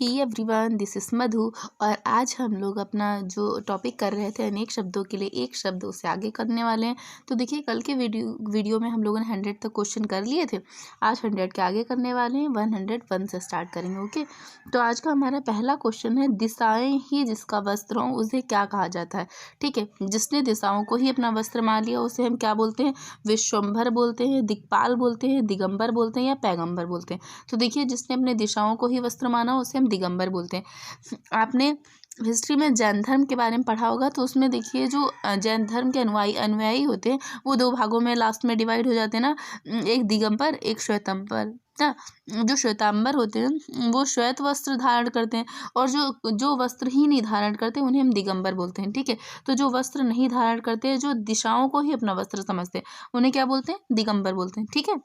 He everyone, this is मधु। और आज हम लोग अपना जो टॉपिक कर रहे थे अनेक शब्दों के लिए एक शब्द उसे आगे करने वाले हैं। तो देखिए, कल के वीडियो में हम लोगों ने 100 तक क्वेश्चन कर लिए थे। आज 100 के आगे करने वाले हैं, 101 से स्टार्ट करेंगे। ओके, तो आज का हमारा पहला क्वेश्चन है, दिशाएं ही जिसका वस्त्र हो उसे क्या कहा जाता है। ठीक है, जिसने दिशाओं को ही अपना वस्त्र मान लिया उसे हम क्या बोलते हैं? विश्वम्भर बोलते हैं, दिक्पाल बोलते हैं, दिगंबर बोलते हैं या पैगंबर बोलते हैं। तो देखिए, जिसने अपने दिशाओं को ही वस्त्र माना उसे हम दिगंबर बोलते हैं। आपने हिस्ट्री में जैन धर्म के बारे में पढ़ा होगा, तो उसमें देखिए जो जैन धर्म के अनुयायी होते हैं वो दो भागों में लास्ट में डिवाइड हो जाते हैं ना, एक दिगंबर एक श्वेतंबर ना। जो श्वेतांबर होते हैं वो श्वेत वस्त्र धारण करते हैं, और जो वस्त्र ही नहीं धारण करते उन्हें हम दिगंबर बोलते हैं। ठीक है, तो जो वस्त्र नहीं धारण करते, जो दिशाओं को ही अपना वस्त्र समझते हैं, उन्हें क्या बोलते हैं? दिगंबर बोलते हैं। ठीक है,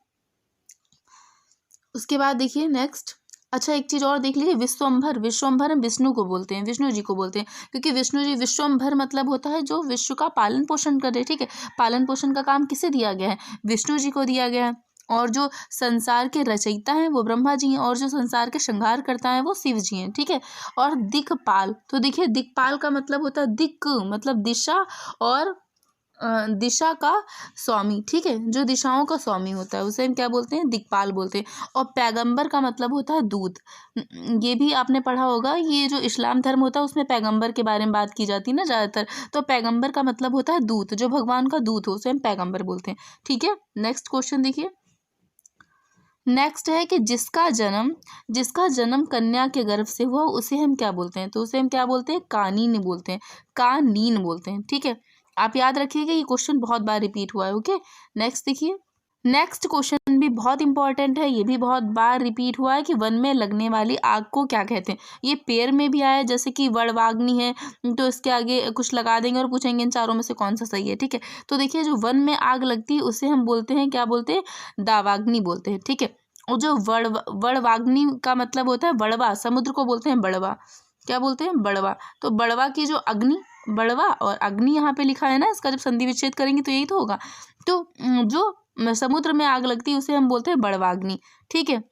उसके बाद देखिए नेक्स्ट। अच्छा, एक चीज और देख लीजिए, विश्वम्भर। विश्वम्भर हम विष्णु को बोलते हैं, विष्णु जी को बोलते हैं, क्योंकि विष्णु जी, विश्वम्भर मतलब होता है जो विश्व का पालन पोषण करे। ठीक है, पालन पोषण का काम किसे दिया गया है? विष्णु जी को दिया गया है। और जो संसार के रचयिता हैं वो ब्रह्मा जी हैं, और जो संसार के श्रृंगार करता है वो शिव जी हैं। ठीक है, और दिक्पाल, तो देखिए दिक्पाल का मतलब होता है दिक् मतलब दिशा, और दिशा का स्वामी। ठीक है, जो दिशाओं का स्वामी होता है उसे हम क्या बोलते हैं? दिक्पाल बोलते हैं। और पैगंबर का मतलब होता है दूत। ये भी आपने पढ़ा होगा, ये जो इस्लाम धर्म होता है उसमें पैगंबर के बारे में बात की जाती है ना ज़्यादातर। तो पैगंबर का मतलब होता है दूत, जो भगवान का दूत हो उसे हम पैगंबर बोलते हैं। ठीक है, नेक्स्ट क्वेश्चन देखिए। नेक्स्ट है कि जिसका जन्म कन्या के गर्भ से हुआ उसे हम क्या बोलते हैं? तो उसे हम क्या बोलते हैं? कानीन बोलते हैं, कानीन बोलते हैं। ठीक है, आप याद रखिएगा, ये क्वेश्चन बहुत बार रिपीट हुआ है। ओके, नेक्स्ट देखिए। नेक्स्ट क्वेश्चन भी बहुत इंपॉर्टेंट है, ये भी बहुत बार रिपीट हुआ है कि वन में लगने वाली आग को क्या कहते हैं। ये पेड़ में भी आया है, जैसे कि वड़वाग्नि है, तो इसके आगे कुछ लगा देंगे और पूछेंगे इन चारों में से कौन सा सही है। ठीक है, तो देखिए, जो वन में आग लगती है उसे हम बोलते हैं, क्या बोलते हैं? दावाग्नि बोलते हैं। ठीक है, और जो वड़वाग्नि का मतलब होता है बड़वा, समुद्र को बोलते हैं बड़वा। क्या बोलते हैं? बड़वा। तो बड़वा की जो अग्नि, बड़वा और अग्नि यहाँ पे लिखा है ना, इसका जब संधि विच्छेद करेंगे तो यही तो होगा। तो जो समुद्र में आग लगती है उसे हम बोलते हैं बड़वाग्नि। ठीक है,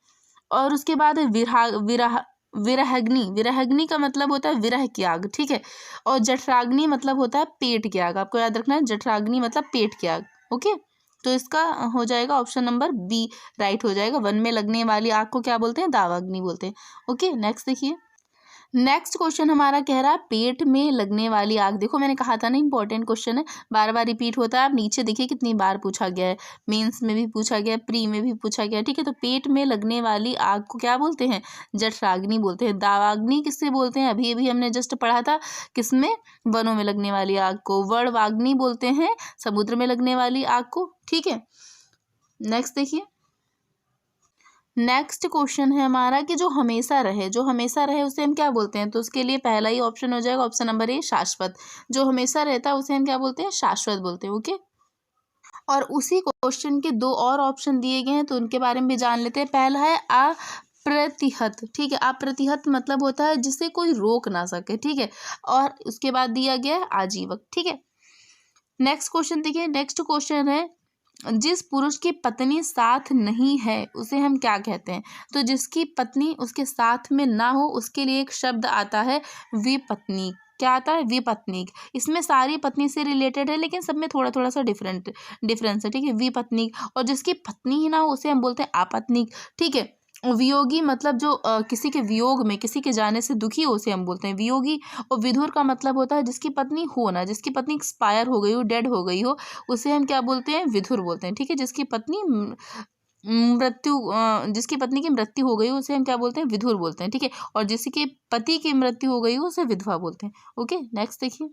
और उसके बाद है विरहाग्नि। विरहाग्नि का मतलब होता है विरह की आग। ठीक है, और जठराग्नि मतलब होता है पेट की आग। आपको याद रखना है, जठराग्नि मतलब पेट की आग। ओके, तो इसका हो जाएगा ऑप्शन नंबर बी राइट हो जाएगा। वन में लगने वाली आग को क्या बोलते हैं? दावाग्नि बोलते हैं। ओके, नेक्स्ट देखिए। नेक्स्ट क्वेश्चन हमारा कह रहा है पेट में लगने वाली आग। देखो, मैंने कहा था ना, इंपॉर्टेंट क्वेश्चन है, बार बार रिपीट होता है। आप नीचे देखिए कितनी बार पूछा गया है, मेंस में भी पूछा गया, प्री में भी पूछा गया। ठीक है, तो पेट में लगने वाली आग को क्या बोलते हैं? जठराग्नि बोलते हैं। दावाग्नि किससे बोलते हैं? अभी अभी हमने जस्ट पढ़ा था, किसमें? वनों में लगने वाली आग को। वड़वाग्नि बोलते हैं समुद्र में लगने वाली आग को। ठीक है, नेक्स्ट देखिए। नेक्स्ट क्वेश्चन है हमारा कि जो हमेशा रहे उसे हम क्या बोलते हैं? तो उसके लिए पहला ही ऑप्शन हो जाएगा, ऑप्शन नंबर ए, शाश्वत। जो हमेशा रहता है उसे हम क्या बोलते हैं? शाश्वत बोलते हैं। ओके, और उसी क्वेश्चन के दो और ऑप्शन दिए गए हैं, तो उनके बारे में भी जान लेते हैं। पहला है अप्रतिहत। ठीक है, अप्रतिहत मतलब होता है जिसे कोई रोक ना सके। ठीक है, और उसके बाद दिया गया है आजीवक। ठीक है, नेक्स्ट क्वेश्चन देखिए। नेक्स्ट क्वेश्चन है, जिस पुरुष की पत्नी साथ नहीं है उसे हम क्या कहते हैं? तो जिसकी पत्नी उसके साथ में ना हो उसके लिए एक शब्द आता है, विपत्नीक। क्या आता है? विपत्नीक। इसमें सारी पत्नी से रिलेटेड है, लेकिन सब में थोड़ा थोड़ा सा डिफरेंस है। ठीक है, विपत्नीक। और जिसकी पत्नी ही ना हो उसे हम बोलते हैं आपत्नीक। ठीक है, वियोगी मतलब जो किसी के वियोग में, किसी के जाने से दुखी हो उसे हम बोलते हैं वियोगी। और विधुर का मतलब होता है जिसकी पत्नी हो ना, जिसकी पत्नी एक्सपायर हो गई हो, डेड हो गई हो, उसे हम क्या बोलते हैं? विधुर बोलते हैं। ठीक है, जिसकी पत्नी जिसकी पत्नी की मृत्यु हो गई हो उसे हम क्या बोलते हैं? विधुर बोलते हैं। ठीक है, और जिसके पति की मृत्यु हो गई हो उसे विधवा बोलते हैं। ओके, नेक्स्ट देखिए।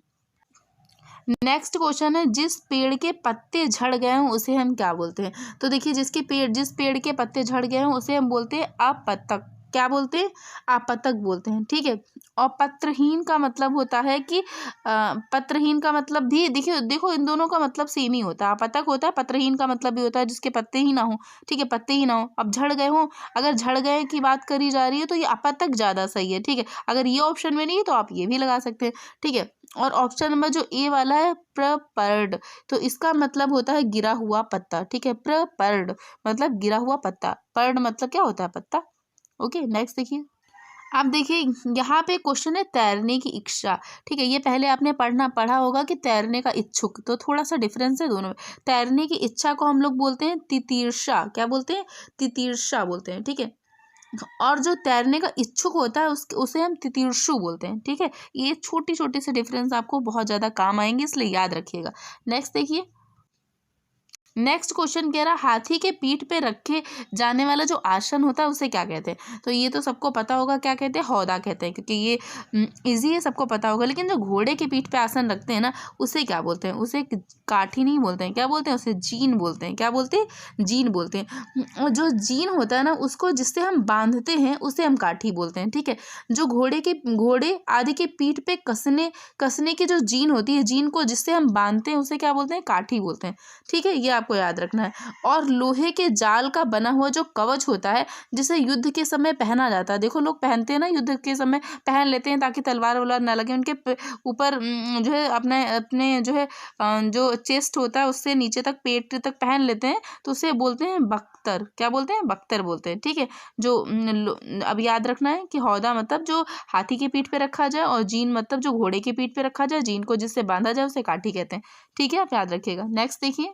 नेक्स्ट क्वेश्चन है, जिस पेड़ के पत्ते झड़ गए हों उसे हम क्या बोलते हैं? तो देखिए, जिस पेड़ के पत्ते झड़ गए हों उसे हम बोलते हैं अपतक। क्या बोलते हैं? आपतक बोलते हैं। ठीक है, और पत्रहीन का मतलब होता है कि पत्रहीन का मतलब भी देखिए, देखो इन दोनों का मतलब सेम ही होता है। आपतक होता है, पत्रहीन का मतलब भी होता है जिसके पत्ते ही ना हो। ठीक है, पत्ते ही ना हो। अब झड़ गए हों, अगर झड़ गए की बात करी जा रही है तो ये अपतक ज़्यादा सही है। ठीक है, अगर ये ऑप्शन में नहीं है तो आप ये भी लगा सकते हैं। ठीक है, और ऑप्शन नंबर जो ए वाला है, प्रपर्ड, तो इसका मतलब होता है गिरा हुआ पत्ता। ठीक है, प्रपर्ड मतलब गिरा हुआ पत्ता, पर्ड मतलब क्या होता है? पत्ता। ओके, नेक्स्ट देखिए। आप देखिए यहाँ पे क्वेश्चन है तैरने की इच्छा। ठीक है, ये पहले आपने पढ़ा होगा कि तैरने का इच्छुक, तो थोड़ा सा डिफरेंस है दोनों में। तैरने की इच्छा को हम लोग बोलते हैं तितीर्षा। क्या बोलते हैं? तितीर्षा बोलते हैं। ठीक है, और जो तैरने का इच्छुक होता है उसे हम तितीर्षु बोलते हैं। ठीक है, ये छोटी छोटी से डिफरेंस आपको बहुत ज़्यादा काम आएंगे, इसलिए याद रखिएगा। नेक्स्ट देखिए, नेक्स्ट क्वेश्चन कह रहा हाथी के पीठ पे रखे जाने वाला जो आसन होता है उसे क्या कहते हैं? तो ये तो सबको पता होगा क्या कहते हैं, हौदा कहते हैं, क्योंकि ये इजी है, सबको पता होगा। लेकिन जो घोड़े के पीठ पे आसन रखते हैं ना, उसे क्या बोलते हैं? उसे काठी नहीं बोलते हैं, क्या बोलते हैं? उसे जीन बोलते हैं। क्या बोलते हैं? जीन बोलते हैं। और जो जीन होता है ना, उसको जिससे हम बांधते हैं उसे हम काठी बोलते हैं। ठीक है, जो घोड़े आदि के पीठ पे कसने की जो जीन होती है, जीन को जिससे हम बांधते हैं उसे क्या बोलते हैं? काठी बोलते हैं। ठीक है, ये आपको याद रखना है। और लोहे के जाल का बना हुआ जो कवच होता है, जिसे युद्ध के समय पहना जाता है, देखो लोग पहनते हैं ना, युद्ध के समय पहन लेते हैं ताकि तलवार वलवार ना लगे उनके ऊपर, जो है अपने अपने जो है जो चेस्ट होता है उससे नीचे तक, पेट तक पहन लेते हैं, तो उसे बोलते हैं बख्तर। क्या बोलते हैं? बख्तर बोलते हैं। ठीक है, जो अब याद रखना है कि हौदा मतलब जो हाथी की पीठ पे रखा जाए, और जीन मतलब जो घोड़े की पीठ पे रखा जाए, जीन को जिससे बांधा जाए उसे काठी कहते हैं। ठीक है, आप याद रखिएगा। नेक्स्ट देखिए,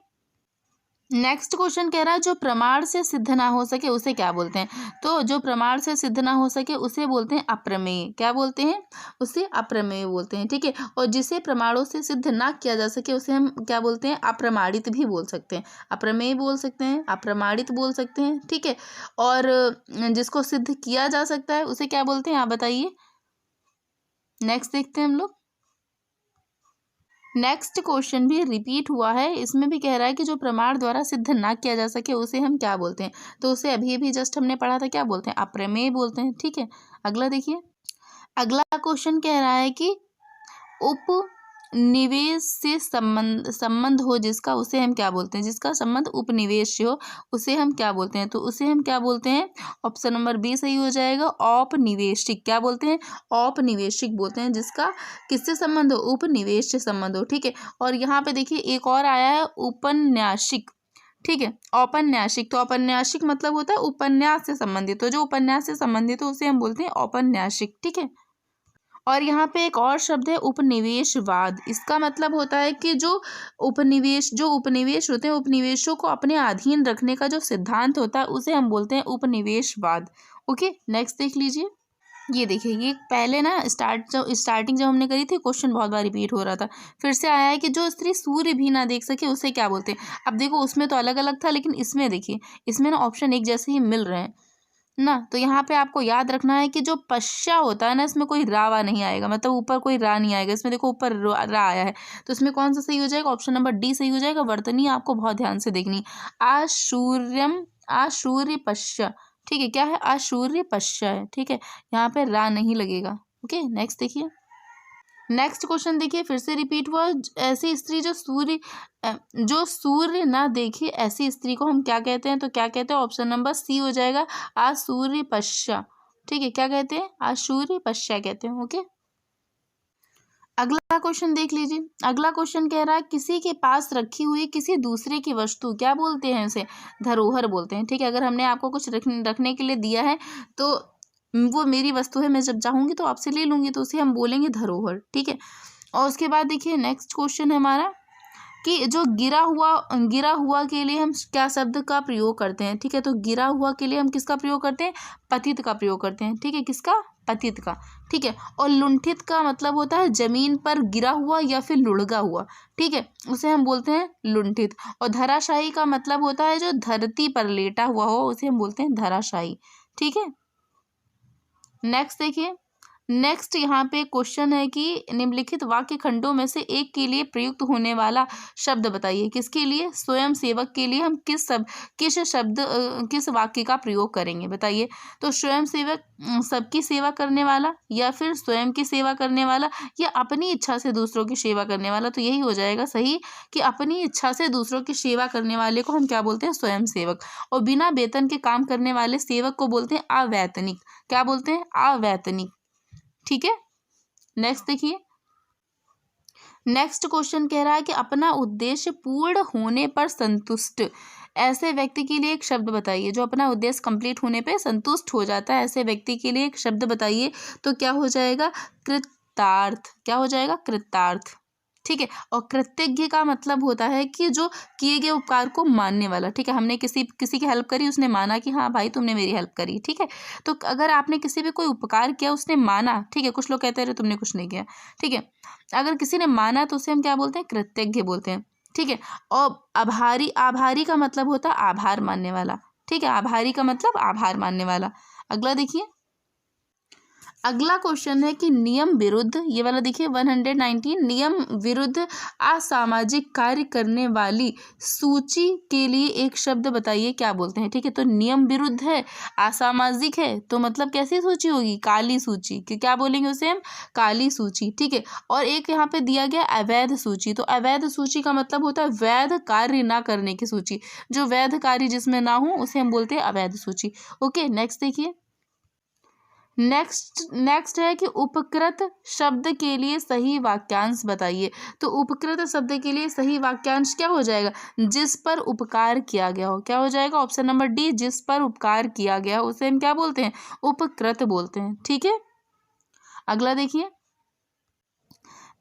नेक्स्ट क्वेश्चन कह रहा है जो प्रमाण से सिद्ध ना हो सके उसे क्या बोलते हैं? तो जो प्रमाण से सिद्ध ना हो सके उसे बोलते हैं अप्रमेय। क्या बोलते हैं? उसे अप्रमेय बोलते हैं। ठीक है, और जिसे प्रमाणों से सिद्ध ना किया जा सके उसे हम क्या बोलते हैं? अप्रमाणित भी बोल सकते हैं, अप्रमेय बोल सकते हैं, अप्रमाणित बोल सकते हैं। ठीक है, और जिसको सिद्ध किया जा सकता है उसे क्या बोलते हैं, आप बताइए। नेक्स्ट देखते हैं हम लोग। नेक्स्ट क्वेश्चन भी रिपीट हुआ है, इसमें भी कह रहा है कि जो प्रमाण द्वारा सिद्ध ना किया जा सके उसे हम क्या बोलते हैं? तो उसे अभी अभी जस्ट हमने पढ़ा था, क्या बोलते हैं? अप्रमेय बोलते हैं। ठीक है, अगला देखिए, अगला क्वेश्चन कह रहा है कि उपनिवेश से संबंध हो जिसका, उसे हम क्या बोलते हैं? जिसका संबंध उपनिवेश से हो उसे हम क्या बोलते हैं? तो उसे हम क्या बोलते हैं? ऑप्शन नंबर बी सही हो जाएगा, औपनिवेशिक। क्या बोलते हैं? औपनिवेशिक बोलते हैं, जिसका किससे संबंध हो? उपनिवेश से संबंध हो। ठीक है, और यहाँ पे देखिए एक और आया है उपन्यासिक। ठीक है, औपन्यासिक, तो औपन्यासिक मतलब होता है उपन्यास से संबंधित, तो जो उपन्यास से संबंधित हो उसे हम बोलते हैं औपन्यासिक। ठीक है, और यहाँ पे एक और शब्द है उपनिवेशवाद। इसका मतलब होता है कि जो उपनिवेश होते हैं, उपनिवेशों को अपने अधीन रखने का जो सिद्धांत होता है उसे हम बोलते हैं उपनिवेशवाद। ओके, नेक्स्ट देख लीजिए। ये देखिए, ये पहले ना स्टार्टिंग जब हमने करी थी, क्वेश्चन बहुत बार रिपीट हो रहा था, फिर से आया है कि जो स्त्री सूर्य भी ना देख सके उसे क्या बोलते हैं? अब देखो उसमें तो अलग अलग था, लेकिन इसमें देखिए, इसमें ना ऑप्शन एक जैसे ही मिल रहे हैं ना, तो यहाँ पे आपको याद रखना है कि जो पश्चा होता है ना, इसमें कोई रावा नहीं आएगा, मतलब ऊपर कोई रा नहीं आएगा। इसमें देखो ऊपर रा आया है, तो इसमें कौन सा सही हो जाएगा? ऑप्शन नंबर डी सही हो जाएगा। वर्तनी आपको बहुत ध्यान से देखनी। आशूर्यम, आशूर्य पश्चा। ठीक है, क्या है? आशूर्य पश्चा है। ठीक है, यहाँ पे रा नहीं लगेगा। ओके, नेक्स्ट देखिए। नेक्स्ट क्वेश्चन देखिए, फिर से रिपीट हुआ, ऐसी स्त्री जो सूर्य ना देखे, ऐसी स्त्री को हम क्या कहते हैं? तो क्या कहते हैं? ऑप्शन नंबर सी हो जाएगा, आसूर्य पश्चा। ठीक है, क्या कहते हैं? आसूर्य पश्चा कहते हैं। ओके, अगला क्वेश्चन देख लीजिए। अगला क्वेश्चन कह रहा है किसी के पास रखी हुई किसी दूसरे की वस्तु, क्या बोलते हैं उसे? धरोहर बोलते हैं। ठीक है, अगर हमने आपको कुछ रखने के लिए दिया है, तो वो मेरी वस्तु है, मैं जब चाहूंगी तो आपसे ले लूंगी, तो उसे हम बोलेंगे धरोहर। ठीक है, और उसके बाद देखिए नेक्स्ट क्वेश्चन है हमारा कि जो गिरा हुआ के लिए हम क्या शब्द का प्रयोग करते हैं? ठीक है, तो गिरा हुआ के लिए हम किसका प्रयोग करते हैं? पतित का प्रयोग करते हैं। ठीक है, किसका? पतित का। ठीक है, और लुंठित का मतलब होता है जमीन पर गिरा हुआ या फिर लुढ़गा हुआ। ठीक है, उसे हम बोलते हैं लुंठित। और धराशायी का मतलब होता है जो धरती पर लेटा हुआ हो, उसे हम बोलते हैं धराशायी। ठीक है, नेक्स्ट देखिए। नेक्स्ट यहाँ पे क्वेश्चन है कि निम्नलिखित वाक्य खंडों में से एक के लिए प्रयुक्त होने वाला शब्द बताइए। किसके लिए? स्वयं सेवक के लिए हम किस वाक्य का प्रयोग करेंगे, बताइए। तो स्वयं सेवक सबकी सेवा करने वाला, या फिर स्वयं की सेवा करने वाला, या अपनी इच्छा से दूसरों की सेवा करने वाला। तो यही हो जाएगा सही कि अपनी इच्छा से दूसरों की सेवा करने वाले को हम क्या बोलते हैं? स्वयं सेवक। और बिना वेतन के काम करने वाले सेवक को बोलते हैं अवैतनिक। क्या बोलते हैं? अवैतनिक। ठीक है, नेक्स्ट देखिए। नेक्स्ट क्वेश्चन कह रहा है कि अपना उद्देश्य पूर्ण होने पर संतुष्ट ऐसे व्यक्ति के लिए एक शब्द बताइए जो अपना उद्देश्य कंप्लीट होने पे संतुष्ट हो जाता है। ऐसे व्यक्ति के लिए एक शब्द बताइए, तो क्या हो जाएगा? कृतार्थ। क्या हो जाएगा? कृतार्थ। ठीक है। और कृतज्ञ का मतलब होता है कि जो किए गए उपकार को मानने वाला। ठीक है, हमने किसी की हेल्प करी, उसने माना कि हाँ भाई तुमने मेरी हेल्प करी। ठीक है, तो अगर आपने किसी पे कोई उपकार किया, उसने माना, ठीक है, कुछ लोग कहते हैं तुमने कुछ नहीं किया, ठीक है, अगर किसी ने माना तो उसे हम क्या बोलते हैं? कृतज्ञ बोलते हैं। ठीक है। और आभारी, आभारी का मतलब होता है आभार मानने वाला। ठीक है, आभारी का मतलब आभार मानने वाला। अगला देखिए, अगला क्वेश्चन है कि नियम विरुद्ध, ये वाला देखिए 119, नियम विरुद्ध असामाजिक कार्य करने वाली सूची के लिए एक शब्द बताइए, क्या बोलते हैं? ठीक है, तो नियम विरुद्ध है, असामाजिक है, तो मतलब कैसी सूची होगी? काली सूची। क्या बोलेंगे उसे हम? काली सूची। ठीक है। और एक यहाँ पे दिया गया अवैध सूची, तो अवैध सूची का मतलब होता है वैध कार्य ना करने की सूची। जो वैध कार्य जिसमें ना हो उसे हम बोलते हैं अवैध सूची। ओके, नेक्स्ट देखिए, नेक्स्ट है कि उपकृत शब्द के लिए सही वाक्यांश बताइए। तो उपकृत शब्द के लिए सही वाक्यांश क्या हो जाएगा? जिस पर उपकार किया गया हो। क्या हो जाएगा? ऑप्शन नंबर डी, जिस पर उपकार किया गया हो उसे हम क्या बोलते हैं? उपकृत बोलते हैं। ठीक है। अगला देखिए,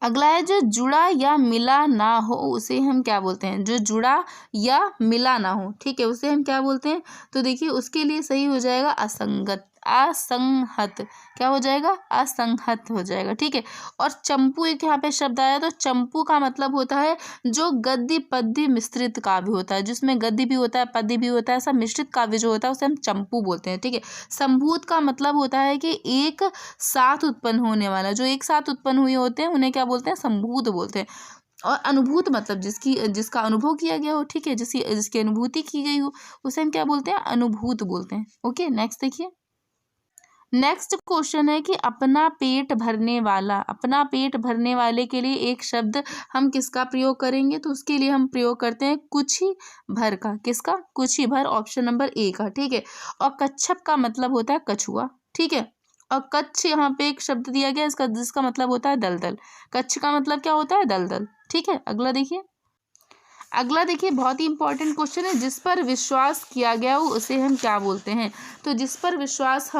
अगला है जो जुड़ा या मिला ना हो उसे हम क्या बोलते हैं? जो जुड़ा या मिला ना हो, ठीक है, उसे हम क्या बोलते हैं? तो देखिए उसके लिए सही हो जाएगा असंगत, असंहत। क्या हो जाएगा? असंहत हो जाएगा। ठीक है। और चंपू एक यहाँ पे शब्द आया, तो चंपू का मतलब होता है जो गद्य पद्य मिश्रित काव्य होता है, जिसमें गद्य भी होता है पद्य भी होता है, ऐसा मिश्रित काव्य जो होता है उसे हम चंपू बोलते हैं। ठीक है। संभूत का मतलब होता है कि एक साथ उत्पन्न होने वाला, जो एक साथ उत्पन्न हुए होते हैं उन्हें क्या बोलते हैं? संभूत बोलते हैं। और अनुभूत मतलब जिसका अनुभव किया गया हो, ठीक है, जिसकी अनुभूति की गई हो उसे हम क्या बोलते हैं? अनुभूत बोलते हैं। ओके, नेक्स्ट देखिए, नेक्स्ट क्वेश्चन है कि अपना पेट भरने वाला, अपना पेट भरने वाले के लिए एक शब्द हम किसका प्रयोग करेंगे? तो उसके लिए हम प्रयोग करते हैं कुछ ही भर का। किसका? कुछ ही भर, ऑप्शन नंबर ए का। ठीक है। और कच्छप का मतलब होता है कछुआ। ठीक है। और कच्छ यहाँ पे एक शब्द दिया गया इसका, जिसका मतलब होता है दलदल। कच्छ का मतलब क्या होता है? दलदल। ठीक है। अगला देखिए, अगला देखिए बहुत ही इंपॉर्टेंट क्वेश्चन है, जिस पर विश्वास किया गया हो उसे हम क्या बोलते हैं? तो जिस पर विश्वास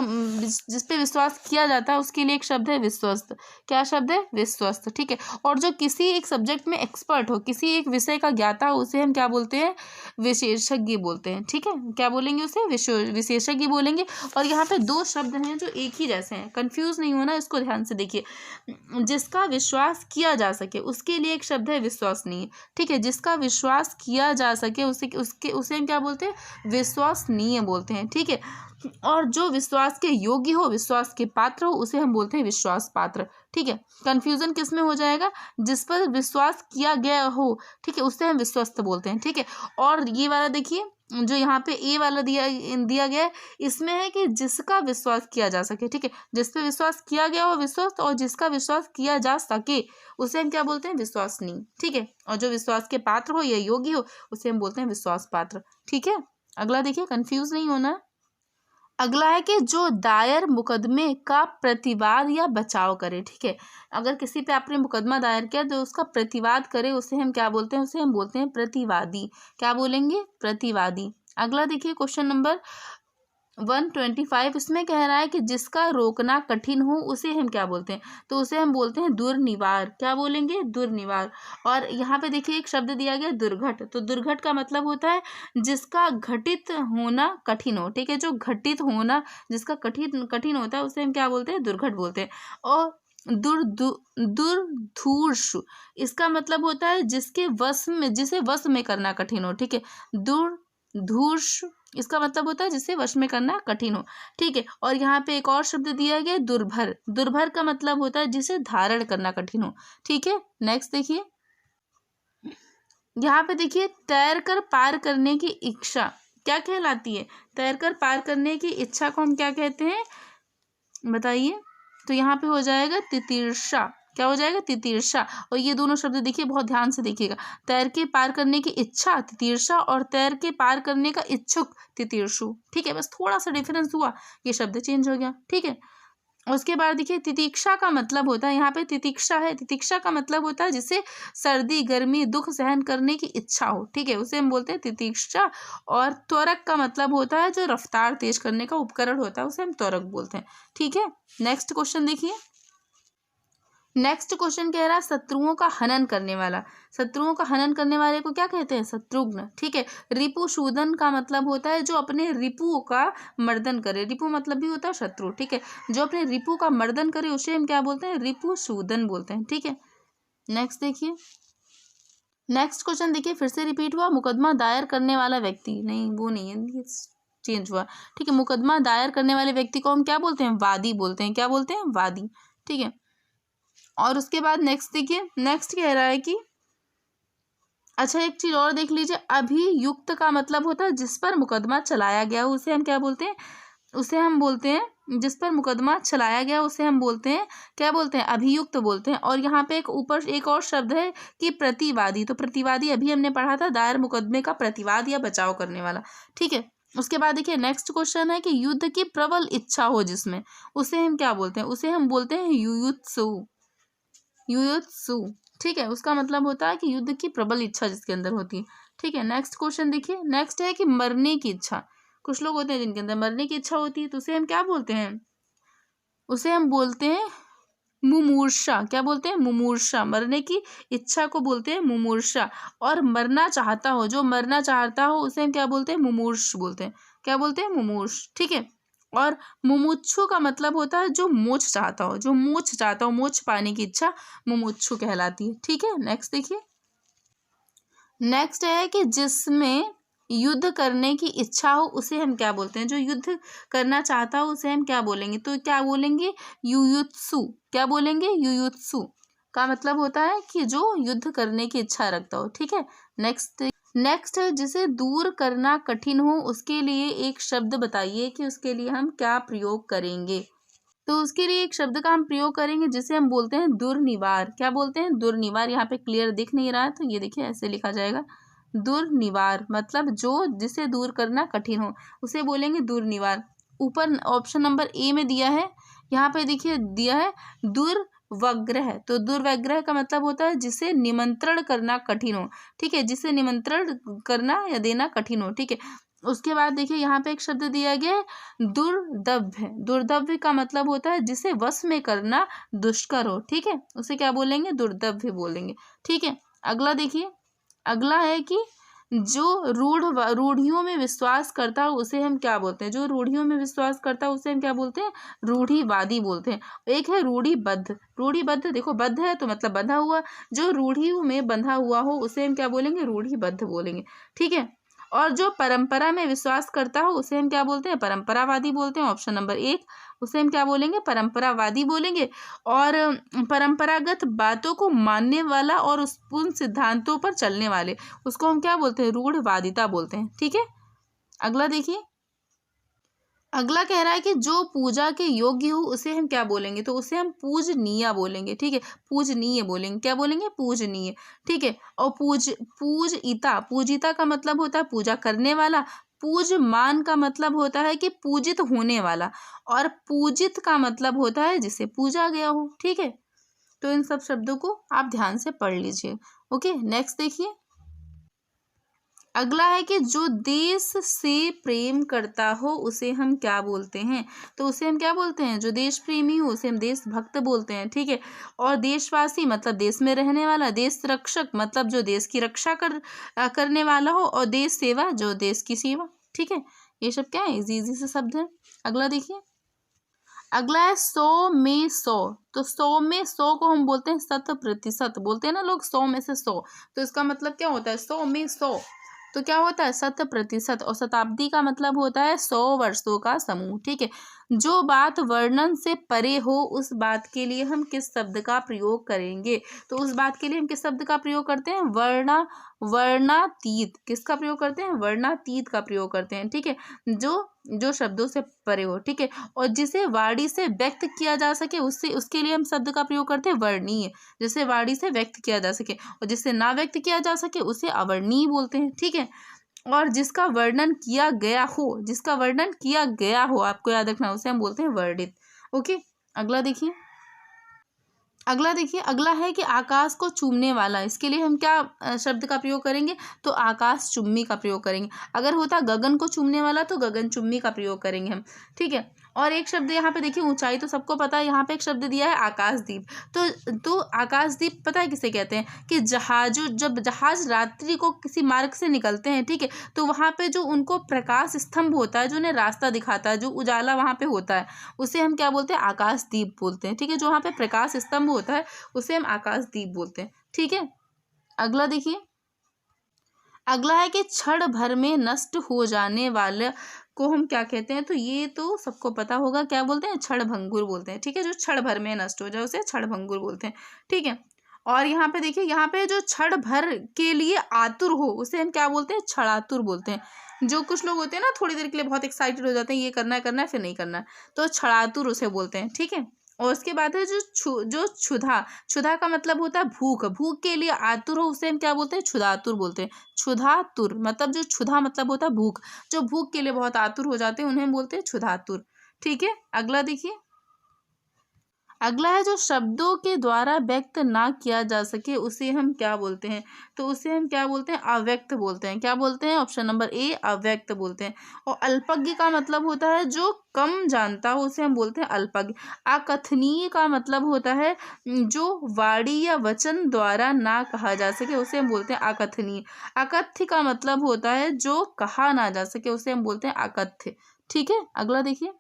किया जाता है उसके लिए एक शब्द है विश्वस्त। क्या शब्द है? विश्वस्त। ठीक है। और जो किसी एक सब्जेक्ट में एक्सपर्ट हो, किसी एक विषय का ज्ञाता हो उसे हम क्या बोलते हैं? विशेषज्ञ बोलते हैं। ठीक है। क्या बोलेंगे उसे? विशेषज्ञ बोलेंगे। और यहाँ पे दो शब्द हैं जो एक ही जैसे हैं, कंफ्यूज नहीं होना, इसको ध्यान से देखिए। जिसका विश्वास किया जा सके उसके लिए एक शब्द है विश्वसनीय। ठीक है। जिसका विश्वास किया जा सके उसे हम क्या बोलते हैं? विश्वसनीय बोलते हैं। ठीक है। और जो विश्वास के योग्य हो, विश्वास के पात्र हो उसे हम बोलते हैं विश्वास पात्र। ठीक है। कंफ्यूजन किस में हो जाएगा? जिस पर विश्वास किया गया हो, ठीक है, उससे हम विश्वस्त बोलते हैं। ठीक है। और ये वाला देखिए जो यहाँ पे ए वाला दिया गया है, इसमें है कि जिसका विश्वास किया जा सके। ठीक है। जिस पे विश्वास किया गया हो विश्वस्त, और जिसका विश्वास किया जा सके उसे हम क्या बोलते हैं? विश्वसनीय। ठीक है। और जो विश्वास के पात्र हो या योग्य हो उसे हम बोलते हैं विश्वास पात्र। ठीक है। अगला देखिए, कंफ्यूज नहीं होना। अगला है कि जो दायर मुकदमे का प्रतिवाद या बचाव करे। ठीक है। अगर किसी पे आपने मुकदमा दायर किया तो उसका प्रतिवाद करे उसे हम क्या बोलते हैं? उसे हम बोलते हैं प्रतिवादी। क्या बोलेंगे? प्रतिवादी। अगला देखिए क्वेश्चन नंबर 125, इसमें कह रहा है कि जिसका रोकना कठिन हो उसे हम क्या बोलते हैं? तो उसे हम बोलते हैं दुर्निवार। क्या बोलेंगे? दुर्निवार। और यहाँ पे देखिए एक शब्द दिया गया दुर्घट, तो दुर्घट का मतलब होता है जिसका घटित होना कठिन हो। ठीक है। जो घटित होना जिसका कठिन होता है उसे हम क्या बोलते हैं? दुर्घट बोलते हैं। और दुर्धूर्ष, इसका मतलब होता है जिसे वश में करना कठिन हो। ठीक है। दुर्धूर्ष, इसका मतलब होता है जिसे वश में करना कठिन हो। ठीक है। और यहाँ पे एक और शब्द दिया गया दुर्भर। दुर्भर का मतलब होता है जिसे धारण करना कठिन हो। ठीक है। नेक्स्ट देखिए, यहाँ पे देखिए तैर कर पार करने की इच्छा क्या कहलाती है? तैर कर पार करने की इच्छा को हम क्या कहते हैं? बताइए। तो यहाँ पे हो जाएगा तितीर्षा। क्या हो जाएगा? तितीर्षा। और ये दोनों शब्द देखिए, बहुत ध्यान से देखिएगा। तैर के पार करने की इच्छा तितीर्षा, और तैर के पार करने का इच्छुक तितीर्षु। ठीक है। बस थोड़ा सा डिफरेंस हुआ, ये शब्द चेंज हो गया। ठीक है। उसके बाद देखिए तितिक्षा का मतलब होता है, यहाँ पे तितिक्षा है, तितिक्षा का मतलब होता है जिसे सर्दी गर्मी दुख सहन करने की इच्छा हो, ठीक है, उसे हम बोलते हैं तितिक्षा। और त्वरक का मतलब होता है जो रफ्तार तेज करने का उपकरण होता है, उसे हम त्वरक बोलते हैं, ठीक है। नेक्स्ट क्वेश्चन देखिए। नेक्स्ट क्वेश्चन कह रहा है शत्रुओं का हनन करने वाला। शत्रुओं का हनन करने वाले को क्या कहते हैं? शत्रुघ्न, ठीक है। रिपुसूदन का मतलब होता है जो अपने रिपुओं का मर्दन करे, रिपु मतलब भी होता है शत्रु, ठीक है, जो अपने रिपु का मर्दन करे उसे हम क्या बोलते हैं? रिपुसूदन बोलते हैं, ठीक है। नेक्स्ट देखिए। नेक्स्ट क्वेश्चन देखिए, फिर से रिपीट हुआ, मुकदमा दायर करने वाला व्यक्ति, नहीं वो नहीं है, चेंज हुआ, ठीक है। मुकदमा दायर करने वाले व्यक्ति को हम क्या बोलते हैं? वादी बोलते हैं, क्या बोलते हैं? वादी, ठीक है। और उसके बाद नेक्स्ट देखिए, नेक्स्ट कह रहा है कि अच्छा एक चीज और देख लीजिए, अभियुक्त का मतलब होता है जिस पर मुकदमा चलाया गया उसे हम क्या बोलते हैं? उसे हम बोलते हैं, जिस पर मुकदमा चलाया गया उसे हम बोलते हैं, क्या बोलते हैं? अभियुक्त बोलते हैं। और यहाँ पे एक ऊपर एक और शब्द है कि प्रतिवादी, तो प्रतिवादी अभी हमने पढ़ा था, दायर मुकदमे का प्रतिवाद या बचाव करने वाला, ठीक है। उसके बाद देखिए नेक्स्ट क्वेश्चन है कि युद्ध की प्रबल इच्छा हो जिसमें, उसे हम क्या बोलते हैं? उसे हम बोलते हैं युयुत्सु, युयुत्सु, ठीक है। उसका मतलब होता है कि युद्ध की प्रबल इच्छा जिसके अंदर होती है, ठीक है। नेक्स्ट क्वेश्चन देखिए, नेक्स्ट है कि मरने की इच्छा। कुछ लोग होते हैं जिनके अंदर मरने की इच्छा होती है, तो उसे हम क्या बोलते हैं? उसे हम बोलते हैं मुमूर्षा, क्या बोलते हैं? मुमूर्षा, मरने की इच्छा को बोलते हैं मुमूर्षा। और मरना चाहता हो, जो मरना चाहता हो उसे हम क्या बोलते हैं? मुमूर्ष बोलते हैं, क्या बोलते हैं? मुमूर्ष, ठीक है। और मुमुक्षु का मतलब होता है जो मोक्ष चाहता हो, जो मोक्ष चाहता हो, मोक्ष पाने की इच्छा मुमुक्षु कहलाती है, ठीक है। नेक्स्ट देखिए। नेक्स्ट है कि जिसमें युद्ध करने की इच्छा हो उसे हम क्या बोलते हैं? जो युद्ध करना चाहता हो उसे हम क्या बोलेंगे? तो क्या बोलेंगे? युयुत्सु, क्या बोलेंगे? युयुत्सु का मतलब होता है कि जो युद्ध करने की इच्छा रखता हो, ठीक है। नेक्स्ट जिसे दूर करना कठिन हो उसके लिए एक शब्द बताइए कि उसके लिए हम क्या प्रयोग करेंगे। तो उसके लिए एक शब्द का हम प्रयोग करेंगे जिसे हम बोलते हैं दुर्निवार, क्या बोलते हैं? दुर्निवार। यहाँ पे क्लियर दिख नहीं रहा है तो ये देखिए ऐसे लिखा जाएगा, दुर्निवार मतलब जो जिसे दूर करना कठिन हो उसे बोलेंगे दुर्निवार। ऊपर ऑप्शन नंबर ए में दिया है, यहाँ पे देखिए दिया है दुर्वग्रह, तो दुर्वग्रह का मतलब होता है जिसे निमंत्रण करना कठिन हो, ठीक है, जिसे निमंत्रण करना या देना कठिन हो, ठीक है। उसके बाद देखिए यहाँ पे एक शब्द दिया गया है दुर्दभ्य, दुर्दभ्य का मतलब होता है जिसे वश में करना दुष्कर हो, ठीक है, उसे क्या बोलेंगे? दुर्दभ्य बोलेंगे, ठीक है। अगला देखिए, अगला है कि जो रूढ़ियों में विश्वास करता हो उसे हम क्या बोलते हैं? जो रूढ़ियों में विश्वास करता है उसे हम क्या बोलते हैं? रूढ़िवादी बोलते हैं। एक है रूढ़िबद्ध, रूढ़िबद्ध देखो बद्ध है तो मतलब बंधा हुआ, जो रूढ़ियों में बंधा हुआ हो उसे हम क्या बोलेंगे? रूढ़िबद्ध बोलेंगे, ठीक है। और जो परंपरा में विश्वास करता हो उसे हम क्या बोलते हैं? परंपरावादी बोलते हैं। ऑप्शन नंबर एक, उसे हम क्या बोलेंगे? परंपरावादी बोलेंगे। और परंपरागत बातों को मानने वाला और उन सिद्धांतों पर चलने वाले उसको हम क्या बोलते हैं? रूढ़वादिता बोलते हैं, ठीक है। अगला देखिए, अगला कह रहा है कि जो पूजा के योग्य हो उसे हम क्या बोलेंगे? तो उसे हम पूजनीय बोलेंगे, ठीक है, पूजनीय बोलेंगे, क्या बोलेंगे? पूजनीय, ठीक है। और पूजिता, पूजिता का मतलब होता है पूजा करने वाला। पूजमान का मतलब होता है कि पूजित होने वाला। और पूजित का मतलब होता है जिसे पूजा गया हो, ठीक है। तो इन सब शब्दों को आप ध्यान से पढ़ लीजिए, ओके। नेक्स्ट देखिए, अगला है कि जो देश से प्रेम करता हो उसे हम क्या बोलते हैं? तो उसे हम क्या बोलते हैं? जो देश प्रेमी हो उसे हम देशभक्त बोलते हैं, ठीक है। और देशवासी मतलब देश में रहने वाला। देश रक्षक मतलब जो देश की रक्षा करने वाला हो। और देश सेवा जो देश की सेवा, ठीक है। ये सब क्या है? इजी इजी से शब्द है। अगला देखिए, अगला है 100 में 100। तो 100 में 100 को हम बोलते हैं 100%, बोलते हैं ना लोग 100 में से 100, तो इसका मतलब क्या होता है? 100 में 100 तो क्या होता है? 100%। और शताब्दी का मतलब होता है 100 वर्षों का समूह, ठीक है। जो बात वर्णन से परे हो उस बात के लिए हम किस शब्द का प्रयोग करेंगे? तो उस बात के लिए हम किस शब्द का प्रयोग करते हैं? वर्णातीत। किसका प्रयोग करते हैं? वर्णातीत का प्रयोग करते हैं, ठीक है। जो शब्दों से परे हो, ठीक है। और जिसे वाणी से व्यक्त किया जा सके उसके लिए हम शब्द का प्रयोग करते हैं वर्णीय, जिसे वाणी से व्यक्त किया जा सके। और जिसे ना व्यक्त किया जा सके उसे अवर्णीय बोलते हैं, ठीक है। और जिसका वर्णन किया गया हो, जिसका वर्णन किया गया हो आपको याद रखना, उसे हम बोलते हैं वर्णित, ओके। अगला देखिए, अगला है कि आकाश को चूमने वाला। इसके लिए हम क्या शब्द का प्रयोग करेंगे, तो आकाश चुम्मी का प्रयोग करेंगे। अगर होता गगन को चूमने वाला तो गगन चुम्मी का प्रयोग करेंगे हम, ठीक है। और एक शब्द यहाँ पे देखिए, ऊंचाई तो सबको पता है, यहाँ पे एक शब्द दिया है आकाशदीप। तो आकाशदीप पता है किसे कहते हैं, कि जब जहाज रात्रि को किसी मार्ग से निकलते हैं, ठीक है, तो वहाँ पे जो उनको प्रकाश स्तंभ होता है, जो उन्हें रास्ता दिखाता है, जो उजाला वहाँ पे होता है, उसे हम क्या बोलते हैं, आकाशदीप बोलते हैं, ठीक है। जो वहाँ पे प्रकाश स्तंभ होता है उसे हम आकाशदीप बोलते हैं, ठीक है। अगला देखिए, अगला है कि क्षण भर में नष्ट हो जाने वाले को हम क्या कहते हैं, तो ये तो सबको पता होगा, क्या बोलते हैं, क्षणभंगुर बोलते हैं, ठीक है। जो क्षण भर में नष्ट हो जाए उसे क्षणभंगुर बोलते हैं, ठीक है। और यहाँ पे देखिए, यहाँ पे जो क्षण भर के लिए आतुर हो उसे हम क्या बोलते हैं, क्षणातुर बोलते हैं। जो कुछ लोग होते हैं ना, थोड़ी देर के लिए बहुत एक्साइटेड हो जाते हैं, ये करना है फिर नहीं करना है, तो क्षणातुर उसे बोलते हैं, ठीक है। और उसके बाद है जो क्षुधा का मतलब होता है भूख, भूख के लिए आतुर हो उसे हम क्या बोलते हैं, क्षुधातुर बोलते हैं। क्षुधातुर मतलब जो क्षुधा मतलब होता है भूख, जो भूख के लिए बहुत आतुर हो जाते हैं उन्हें हम बोलते हैं क्षुधातुर, ठीक है। अगला देखिए, अगला है जो शब्दों के द्वारा व्यक्त ना किया जा सके उसे हम क्या बोलते हैं, तो उसे हम क्या बोलते हैं, अव्यक्त बोलते हैं। क्या बोलते हैं, ऑप्शन नंबर ए अव्यक्त बोलते हैं। और अल्पज्ञ का मतलब होता है जो कम जानता हो उसे हम बोलते हैं अल्पज्ञ। अकथनीय का मतलब होता है जो वाणी या वचन द्वारा ना कहा जा सके उसे हम बोलते हैं अकथनीय। अकथ्य का मतलब होता है जो कहा ना जा सके उसे हम बोलते हैं अकथ्य, ठीक है। अगला देखिए,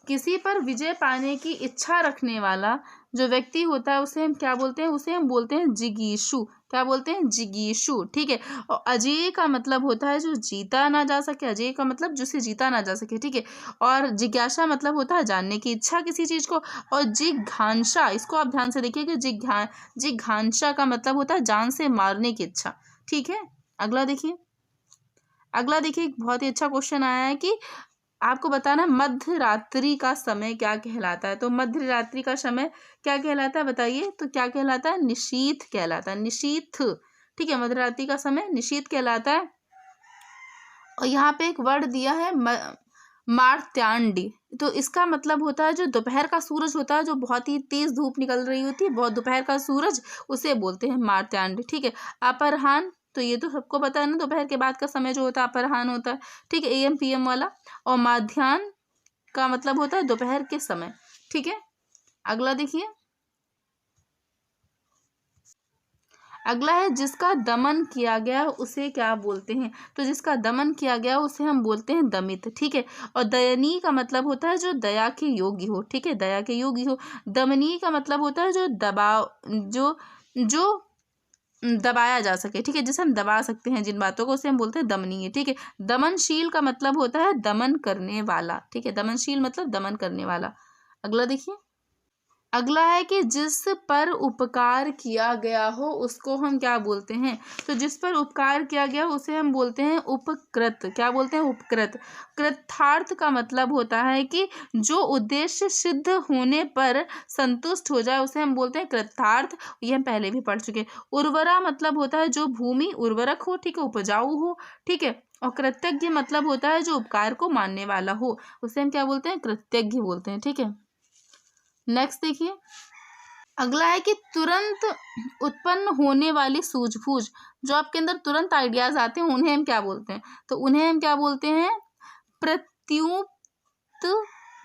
किसी पर विजय पाने की इच्छा रखने वाला जो व्यक्ति होता है उसे हम क्या बोलते हैं, उसे हम बोलते हैं जिगीषु। क्या बोलते हैं, जिगीषु, ठीक है। और अजेय का मतलब होता है जो जीता ना जा सके, अजेय का मतलब जिसे जीता ना जा सके, ठीक है। और जिज्ञासा मतलब होता है जानने की इच्छा किसी चीज को। और जिघांसा, इसको आप ध्यान से देखिए कि जिघांसा का मतलब होता है जान से मारने की इच्छा, ठीक है। अगला देखिए, एक बहुत ही अच्छा क्वेश्चन आया है कि आपको बताना मध्य रात्रि का समय क्या कहलाता है। तो मध्य रात्रि का समय क्या कहलाता है बताइए, तो क्या कहलाता है, निशीथ कहलाता है, निशीथ, ठीक है। मध्य रात्रि का समय निशीथ कहलाता है। और यहाँ पे एक वर्ड दिया है मार्त्यांडी, तो इसका मतलब होता है जो दोपहर का सूरज होता है, जो बहुत ही तेज धूप निकल रही होती है, बहुत दोपहर का सूरज, उसे बोलते हैं मार्त्यांडी, ठीक है। अपराह्न, तो ये तो सबको पता है ना, दोपहर के बाद का समय जो होता है अपराह्न होता है, ठीक है, AM PM वाला। और माध्याह्न का मतलब होता है दोपहर के समय, ठीक है। अगला देखिए, अगला है जिसका दमन किया गया उसे क्या बोलते हैं, तो जिसका दमन किया गया उसे हम बोलते हैं दमित, ठीक है। और दयनीय का मतलब होता है जो दया के योग्य हो, ठीक है, दया के योग्य हो। दमनीय का मतलब होता है जो जो दबाया जा सके, ठीक है, जिसे हम दबा सकते हैं जिन बातों को, उसे हम बोलते हैं दमनीय, ठीक है। दमनशील का मतलब होता है दमन करने वाला, ठीक है, दमनशील मतलब दमन करने वाला। अगला देखिए, अगला है कि जिस पर उपकार किया गया हो उसको हम क्या बोलते हैं, तो जिस पर उपकार किया गया हो उसे हम बोलते हैं उपकृत। क्या बोलते हैं, उपकृत। कृतार्थ का मतलब होता है कि जो उद्देश्य सिद्ध होने पर संतुष्ट हो जाए उसे हम बोलते हैं कृतार्थ, ये हम पहले भी पढ़ चुके। उर्वरा मतलब होता है जो भूमि उर्वरक हो, ठीक है, उपजाऊ हो, ठीक है। और कृतज्ञ मतलब होता है जो उपकार को मानने वाला हो, उसे हम क्या बोलते हैं, कृतज्ञ बोलते हैं, ठीक है। नेक्स्ट देखिए, अगला है कि तुरंत उत्पन्न होने वाली सूझबूझ, जो आपके अंदर तुरंत आइडियाज आते हैं उन्हें हम क्या बोलते हैं, तो उन्हें हम क्या बोलते हैं, प्रत्युत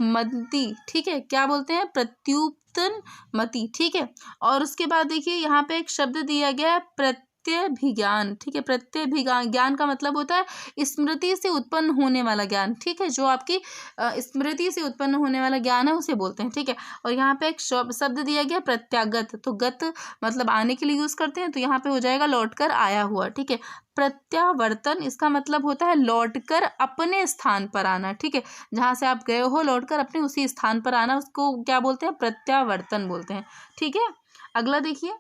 मति, ठीक है। क्या बोलते हैं, प्रत्युत्पन्न मति, ठीक है। और उसके बाद देखिए यहाँ पे एक शब्द दिया गया है प्रत्यभिज्ञान, ठीक है। प्रत्यभिज्ञान, ज्ञान का मतलब होता है स्मृति से उत्पन्न होने वाला ज्ञान, ठीक है, जो आपकी स्मृति से उत्पन्न होने वाला ज्ञान है उसे बोलते हैं, ठीक है। और यहाँ पे एक शब्द दिया गया प्रत्यागत, तो गत मतलब आने के लिए यूज करते हैं, तो यहाँ पे हो जाएगा लौटकर आया हुआ, ठीक है। प्रत्यावर्तन, इसका मतलब होता है लौटकर अपने स्थान पर आना, ठीक है, जहाँ से आप गए हो लौटकर अपने उसी स्थान पर आना, उसको क्या बोलते हैं, प्रत्यावर्तन बोलते हैं, ठीक है। अगला देखिए,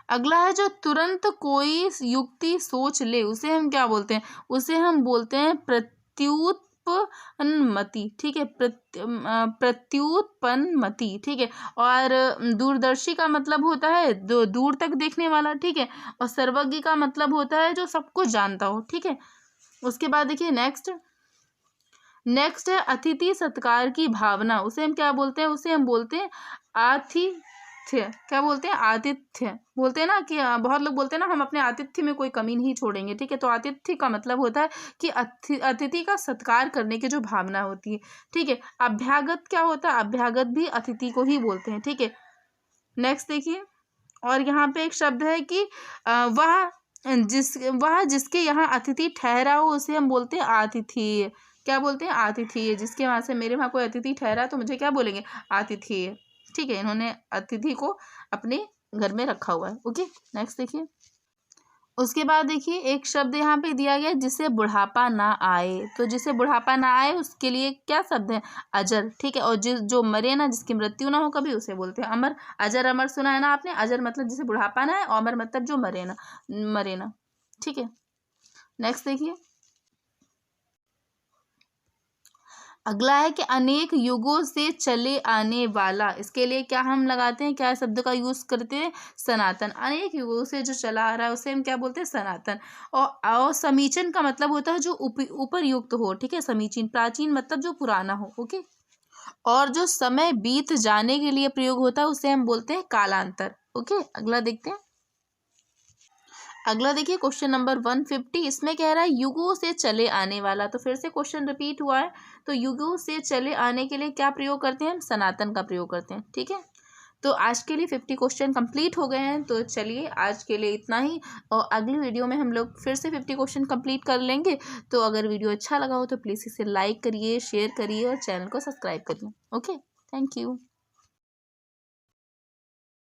अगला है जो तुरंत कोई युक्ति सोच ले उसे हम क्या बोलते हैं, उसे हम बोलते हैं प्रत्युत्पन्नमति, ठीक है, प्रत्युत्पन्नमति, ठीक है। और दूरदर्शी का मतलब होता है दूर तक देखने वाला, ठीक है। और सर्वज्ञ का मतलब होता है जो सब कुछ जानता हो, ठीक है। उसके बाद देखिए नेक्स्ट, नेक्स्ट है अतिथि सत्कार की भावना, उसे हम क्या बोलते हैं, उसे हम बोलते हैं आतिथ्य। क्या बोलते हैं, आतिथ्य बोलते हैं ना, कि बहुत लोग बोलते हैं ना हम अपने आतिथ्य में कोई कमी नहीं छोड़ेंगे, ठीक है। तो आतिथ्य का मतलब होता है कि अतिथि का सत्कार करने की जो भावना होती है, ठीक है। अभ्यागत क्या होता है, अभ्यागत भी अतिथि को ही बोलते हैं, ठीक है। नेक्स्ट देखिए, और यहाँ पे एक शब्द है कि वह जिसके यहाँ अतिथि ठहरा हो उसे हम बोलते हैं आतिथेय। क्या बोलते हैं, आतिथेय। जिसके वहाँ से मेरे वहाँ कोई अतिथि ठहरा तो मुझे क्या बोलेंगे, आतिथेय, ठीक है। इन्होंने अतिथि को अपने घर में रखा हुआ है। ओके, नेक्स्ट देखिए। उसके बाद देखिए एक शब्द यहाँ पे दिया गया, जिसे बुढ़ापा ना आए। तो जिसे बुढ़ापा ना आए उसके लिए क्या शब्द है, अजर, ठीक है। और जो मरे ना, जिसकी मृत्यु ना हो कभी, उसे बोलते हैं अमर। अजर अमर सुना है ना आपने, अजर मतलब जिसे बुढ़ापा ना है, और अमर मतलब जो मरे ना, ठीक है। नेक्स्ट देखिए, अगला है कि अनेक युगों से चले आने वाला। इसके लिए क्या हम लगाते हैं, क्या शब्द का यूज करते हैं, सनातन। अनेक युगों से जो चला आ रहा है उसे हम क्या बोलते हैं, सनातन। और समीचीन का मतलब होता है जो उपरयुक्त हो, ठीक है। समीचीन, प्राचीन मतलब जो पुराना हो। ओके, और जो समय बीत जाने के लिए प्रयोग होता है उसे हम बोलते हैं कालांतर। ओके, अगला देखते हैं। अगला देखिए क्वेश्चन नंबर 150, इसमें कह रहा है युगों से चले आने वाला। तो फिर से क्वेश्चन रिपीट हुआ है। तो युगों से चले आने के लिए क्या प्रयोग करते हैं, हम सनातन का प्रयोग करते हैं, ठीक है। तो आज के लिए 50 क्वेश्चन कंप्लीट हो गए हैं। तो चलिए आज के लिए इतना ही, और अगली वीडियो में हम लोग फिर से 50 क्वेश्चन कंप्लीट कर लेंगे। तो अगर वीडियो अच्छा लगा हो तो प्लीज़ इसे लाइक करिए, शेयर करिए और चैनल को सब्सक्राइब करिए। Okay, thank you.